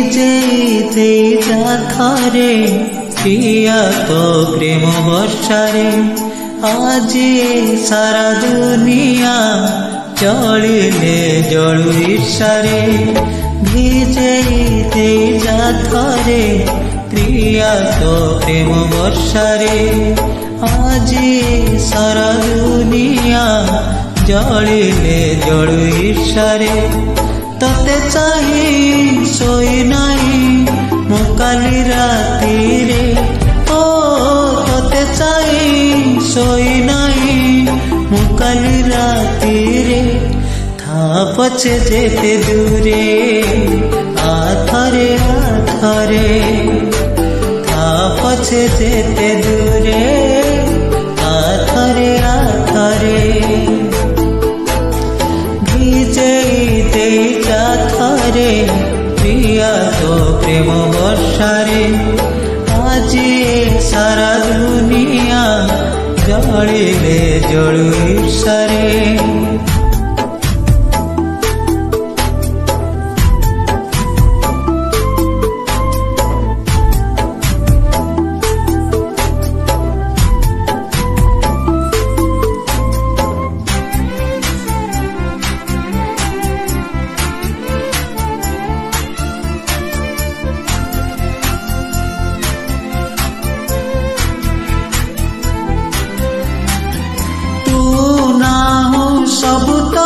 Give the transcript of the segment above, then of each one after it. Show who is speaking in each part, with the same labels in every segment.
Speaker 1: ভিজেতে যা থরে প্রিয়া তো প্রেম বর্ষারে আজি সারা দুনিয়া জলিলে জলু ঈর্ষারে ভিজেতে যা থরে প্রিয়া তো প্রেম বর্ষারে আজি সারা দুনিয়া জলিলে জলু ঈর্ষারে তোতে চাহি শোই নাই মু কালি রাতিরে ও তোতে চাহি শোই নাই মু কালি রাতিরে থা পছে যেতে দূরে আথরে আথরে থা পছে যেতে দূরে আথরে আথরে ভিজেতে যা থরে প্রিয়া তো প্রেম বর্ষারে আজি সারা দুনিয়া জলিলে জলু ঈর্ষারে ସବୁ ତ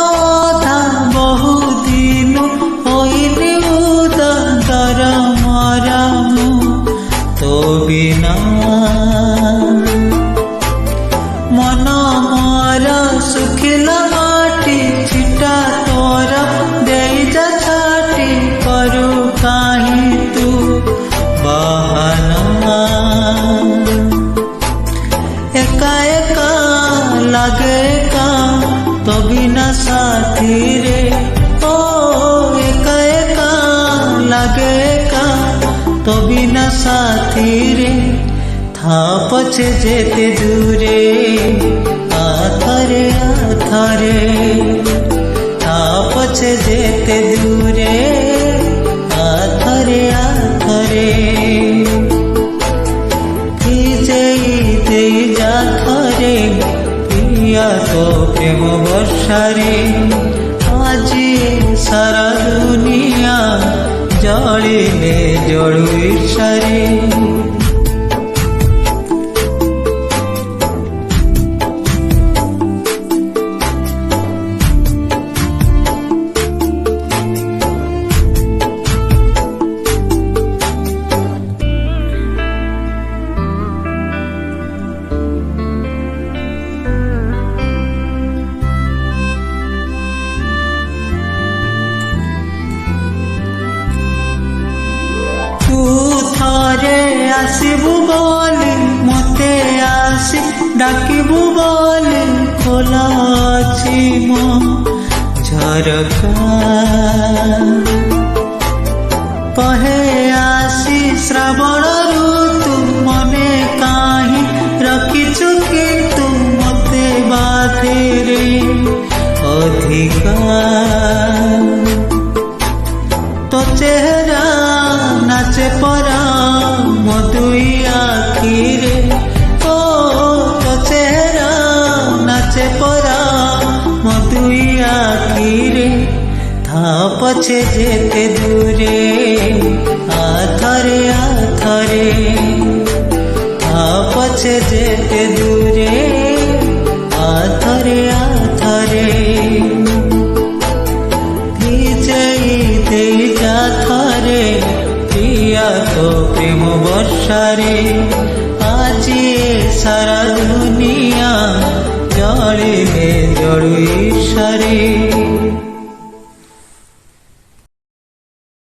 Speaker 1: ଅଧା ବହୁ ଦିନ ହୋଇନି ଉଦର ମରା ମୁଁ ତୋ ବିନା ମନ ମୋର ଶୁଖିଲା ମାଟି ଛିଟା ତୋର ଦେଇ ଯା ଛାଟି କରୁ କାହିଁ ତୁ ବାହାନା ଏକା ଏକା ଲାଗେ तो बिना साथी रे ओ एका एका लागे का तो बिना साथी रे था पछे जेते दूरे आथरे आथरे था पछे जेते दूरे आथरे आथरे ভিজেতে যা থরে প্রিয়া তো প্রেম বর্ষারে আজি সারা দুনিয়া জলিলে জলু ঈর্ষারে ଥରେ ଆସିବୁ ବୋଲି ମତେ ଆସି ଡାକିବୁ ବୋଲି ଖୋଲା ଅଛି ମୋ ଝରକା କହେ ଆସି ଶ୍ରାବଣ ଋତୁ ମନେ କାହିଁ ରଖିଛୁ କିନ୍ତୁ ମତେ ବାଧିରେ ଅଧିକା तो चेहरा नाचे परा मधुई आखिरे ओ तो चेहरा नाचे परा मधुई आखिरे था पछे जेते दूरे आथरे आथरे था पछे जेते दूरे आथरे आथरे ভিজেতে যা থরে প্রিয়া তো প্রেম বর্ষারে আজি সারা দুনিয়া জলিলে জলু ঈর্ষারে।